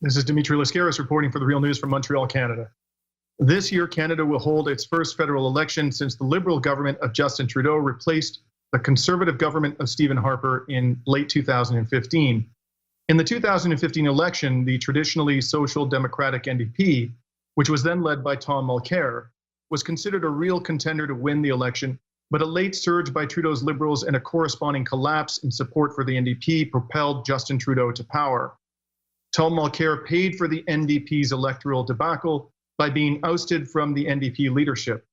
This is Dimitri Lascaris reporting for The Real News from Montreal, Canada. This year, Canada will hold its first federal election since the Liberal government of Justin Trudeau replaced the Conservative government of Stephen Harper in late 2015. In the 2015 election, the traditionally Social Democratic NDP, which was then led by Tom Mulcair, was considered a real contender to win the election, but a late surge by Trudeau's Liberals and a corresponding collapse in support for the NDP propelled Justin Trudeau to power. Tom Mulcair paid for the NDP's electoral debacle by being ousted from the NDP leadership.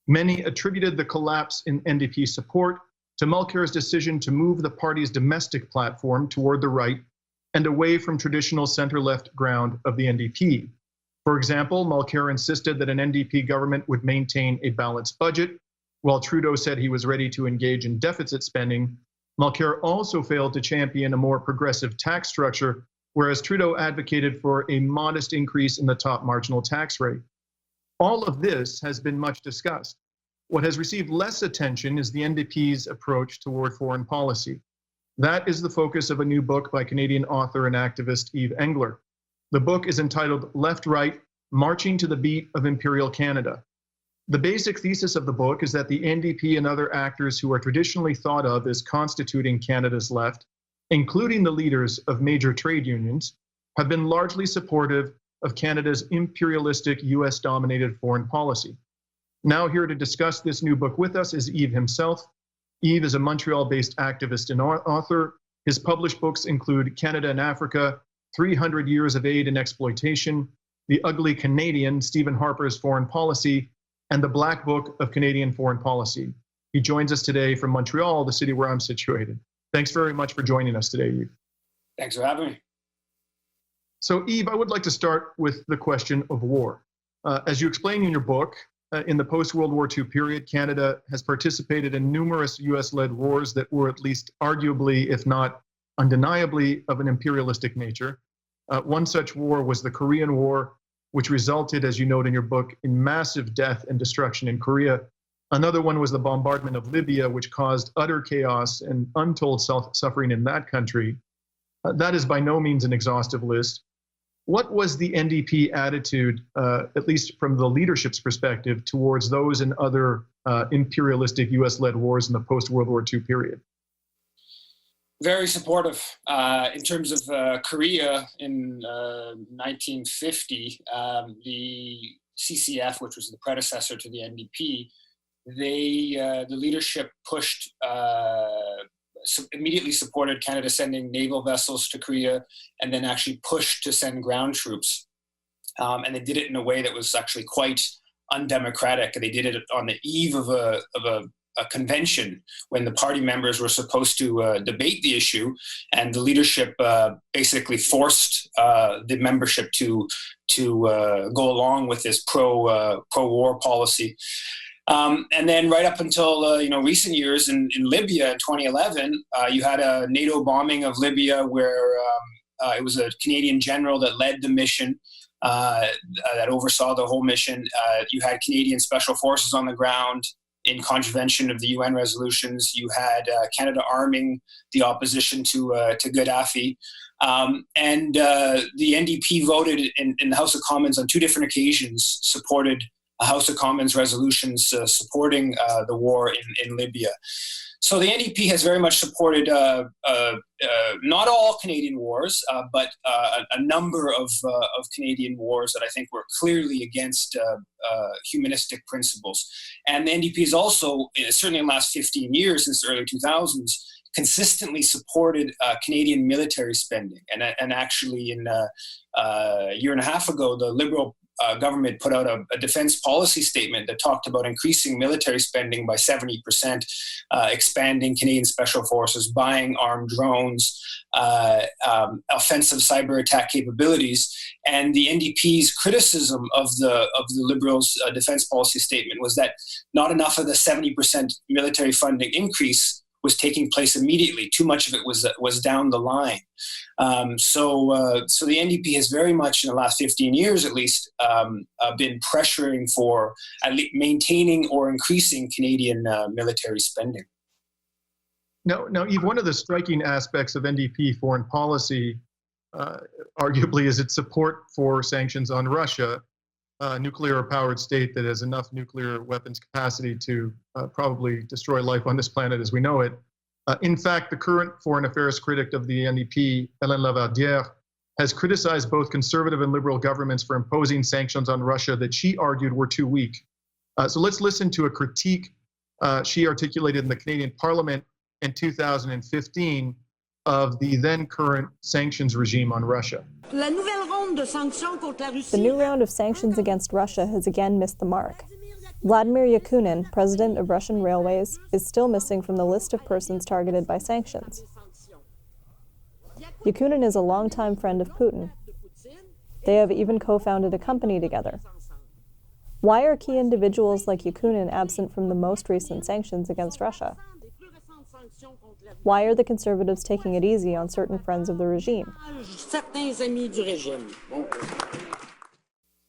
Many attributed the collapse in NDP support to Mulcair's decision to move the party's domestic platform toward the right and away from traditional center-left ground of the NDP. For example, Mulcair insisted that an NDP government would maintain a balanced budget, while Trudeau said he was ready to engage in deficit spending. Mulcair also failed to champion a more progressive tax structure, whereas Trudeau advocated for a modest increase in the top marginal tax rate. All of this has been much discussed. What has received less attention is the NDP's approach toward foreign policy. That is the focus of a new book by Canadian author and activist Yves Engler. The book is entitled Left-Right, Marching to the Beat of Imperial Canada. The basic thesis of the book is that the NDP and other actors who are traditionally thought of as constituting Canada's left, including the leaders of major trade unions, have been largely supportive of Canada's imperialistic US-dominated foreign policy. Now here to discuss this new book with us is Yves himself. Yves is a Montreal-based activist and author. His published books include Canada and Africa, 300 Years of Aid and Exploitation, The Ugly Canadian, Stephen Harper's Foreign Policy, and The Black Book of Canadian Foreign Policy. He joins us today from Montreal, the city where I'm situated. Thanks very much for joining us today, Yves. Thanks for having me. So, Yves, I would like to start with the question of war. As you explain in your book, in the post-World War II period, Canada has participated in numerous US-led wars that were at least arguably, if not undeniably, of an imperialistic nature. One such war was the Korean War, which resulted, as you note in your book, in massive death and destruction in Korea. Another one was the bombardment of Libya, which caused utter chaos and untold suffering in that country. That is by no means an exhaustive list. What was the NDP attitude, at least from the leadership's perspective, towards those and other imperialistic US-led wars in the post-World War II period? Very supportive. In terms of Korea in 1950, the CCF, which was the predecessor to the NDP, the leadership pushed, immediately supported Canada sending naval vessels to Korea, and then actually pushed to send ground troops. And they did it in a way that was actually quite undemocratic. They did it on the eve of a convention when the party members were supposed to debate the issue, and the leadership basically forced the membership to go along with this pro-war policy. And then right up until recent years in Libya in 2011, you had a NATO bombing of Libya where it was a Canadian general that led the mission, that oversaw the whole mission. You had Canadian special forces on the ground in contravention of the UN resolutions. You had Canada arming the opposition to Gaddafi. And the NDP voted in the House of Commons on two different occasions, supported House of Commons resolutions supporting the war in Libya. So the NDP has very much supported not all Canadian wars, but a number of Canadian wars that I think were clearly against humanistic principles. And the NDP has also, certainly in the last 15 years, since the early 2000s, consistently supported Canadian military spending. And actually in a year and a half ago, the Liberal government put out a defense policy statement that talked about increasing military spending by 70%, expanding Canadian special forces, buying armed drones, offensive cyber attack capabilities. And the NDP's criticism of the Liberals' defense policy statement was that not enough of the 70% military funding increase was taking place immediately. Too much of it was down the line. So the NDP has very much, in the last 15 years at least, been pressuring for at least maintaining or increasing Canadian military spending. Now, Yves, one of the striking aspects of NDP foreign policy uh, arguably, is its support for sanctions on Russia, a nuclear-powered state that has enough nuclear weapons capacity to probably destroy life on this planet as we know it. In fact, the current foreign affairs critic of the NDP, Hélène Lavardière, has criticized both conservative and liberal governments for imposing sanctions on Russia that she argued were too weak. So let's listen to a critique she articulated in the Canadian Parliament in 2015 of the then current sanctions regime on Russia. The new round of sanctions against Russia has again missed the mark. Vladimir Yakunin, president of Russian Railways, is still missing from the list of persons targeted by sanctions. Yakunin is a longtime friend of Putin. They have even co-founded a company together. Why are key individuals like Yakunin absent from the most recent sanctions against Russia? Why are the Conservatives taking it easy on certain friends of the regime?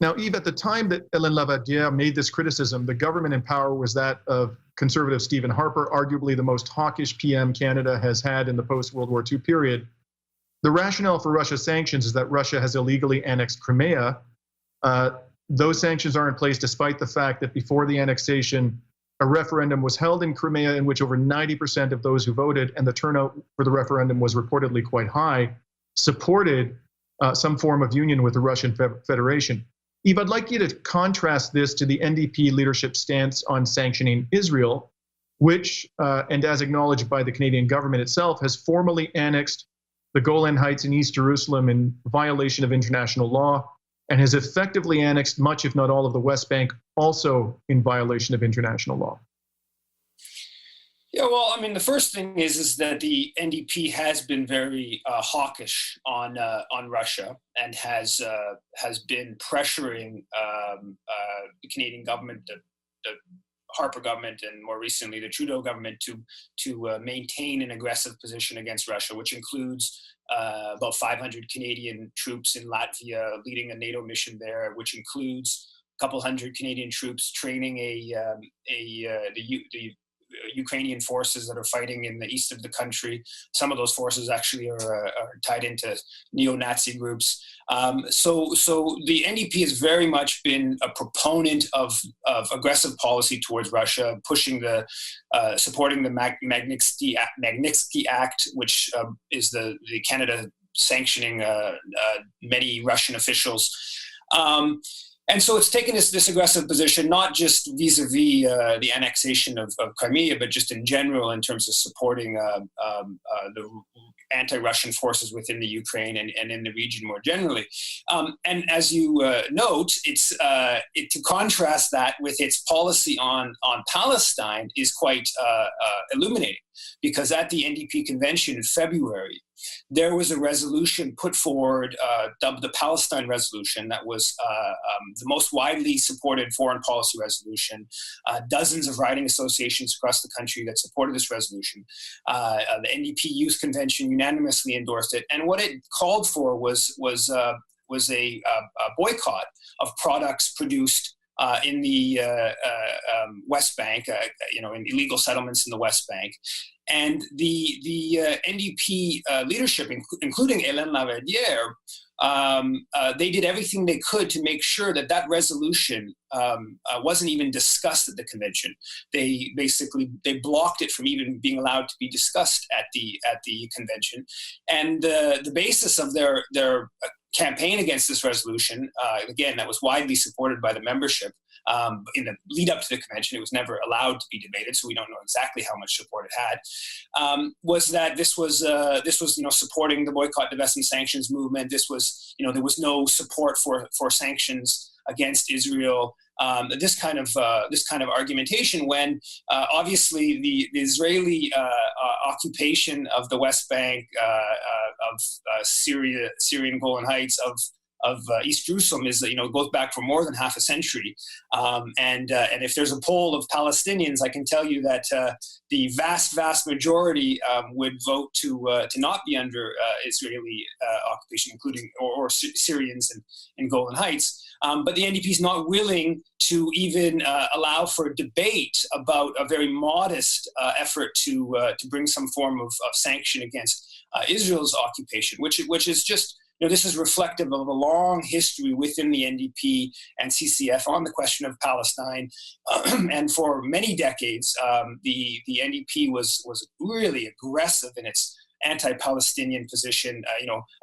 Now, Yves, at the time that Hélène Lavardière made this criticism, the government in power was that of Conservative Stephen Harper, arguably the most hawkish PM Canada has had in the post-World War II period. The rationale for Russia's sanctions is that Russia has illegally annexed Crimea. Those sanctions are in place despite the fact that before the annexation, a referendum was held in Crimea in which over 90% of those who voted, and the turnout for the referendum was reportedly quite high, supported some form of union with the Russian Federation. Yves, I'd like you to contrast this to the NDP leadership stance on sanctioning Israel, which, and as acknowledged by the Canadian government itself, has formally annexed the Golan Heights in East Jerusalem in violation of international law, and has effectively annexed much, if not all, of the West Bank, also in violation of international law. Yeah, well, I mean, the first thing is that the NDP has been very hawkish on Russia and has been pressuring the Canadian government, the Harper government, and more recently the Trudeau government to maintain an aggressive position against Russia, which includes about 500 Canadian troops in Latvia leading a NATO mission there, which includes a couple hundred Canadian troops training the Ukrainian forces that are fighting in the east of the country. Some of those forces actually are tied into neo-Nazi groups. So the NDP has very much been a proponent of aggressive policy towards Russia, pushing supporting the Magnitsky Act, which is the Canada sanctioning many Russian officials. And so it's taken this aggressive position, not just vis-a-vis the annexation of Crimea, but just in general in terms of supporting the anti-Russian forces within the Ukraine and in the region more generally. And as you note, to contrast that with its policy on Palestine is quite illuminating, because at the NDP convention in February, there was a resolution put forward, dubbed the Palestine Resolution, that was the most widely supported foreign policy resolution. Dozens of writing associations across the country that supported this resolution. The NDP Youth Convention unanimously endorsed it, and what it called for was a boycott of products produced in the West Bank, in illegal settlements in the West Bank. And the NDP leadership, including Hélène Lavardière, they did everything they could to make sure that resolution wasn't even discussed at the convention. They blocked it from even being allowed to be discussed at the convention. And the basis of their campaign against this resolution, again, that was widely supported by the membership. In the lead up to the convention, it was never allowed to be debated, so we don't know exactly how much support it had. Was that this was supporting the boycott, divestment, sanctions movement. This was there was no support for sanctions against Israel. This kind of argumentation, when obviously the Israeli occupation of the West Bank, of Syrian Golan Heights, of East Jerusalem goes back for more than half a century, and if there's a poll of Palestinians, I can tell you that the vast majority would vote to not be under Israeli occupation, including or Syrians in Golan Heights. But the NDP is not willing to even allow for a debate about a very modest effort to bring some form of sanction against Israel's occupation, which is just this is reflective of a long history within the NDP and CCF on the question of Palestine. And for many decades, the NDP was really aggressive in its anti-Palestinian position,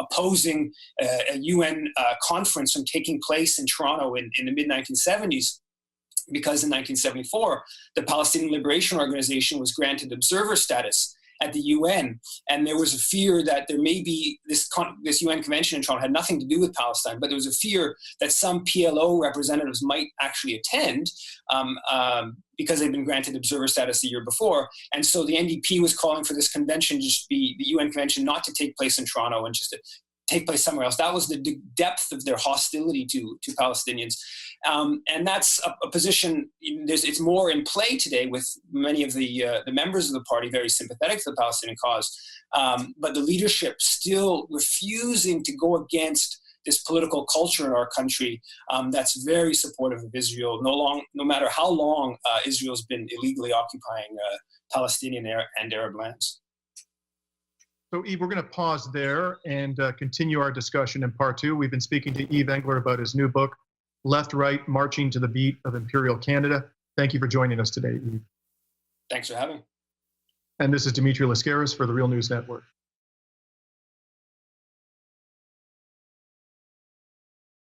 opposing a UN conference from taking place in Toronto in the mid-1970s. Because in 1974, the Palestinian Liberation Organization was granted observer status at the UN, and there was a fear that there may be this UN convention in Toronto had nothing to do with Palestine, but there was a fear that some PLO representatives might actually attend because they'd been granted observer status the year before. And so the NDP was calling for this convention to just be the UN convention not to take place in Toronto and just to take place somewhere else. That was the depth of their hostility to Palestinians. And that's a position, it's more in play today with many of the members of the party very sympathetic to the Palestinian cause, but the leadership still refusing to go against this political culture in our country that's very supportive of Israel, no matter how long Israel's been illegally occupying Palestinian and Arab lands. So, Yves, we're going to pause there and continue our discussion in part two. We've been speaking to Yves Engler about his new book, Left, Right, Marching to the Beat of Imperial Canada. Thank you for joining us today, Yves. Thanks for having me. And this is Dimitri Lascaris for the Real News Network.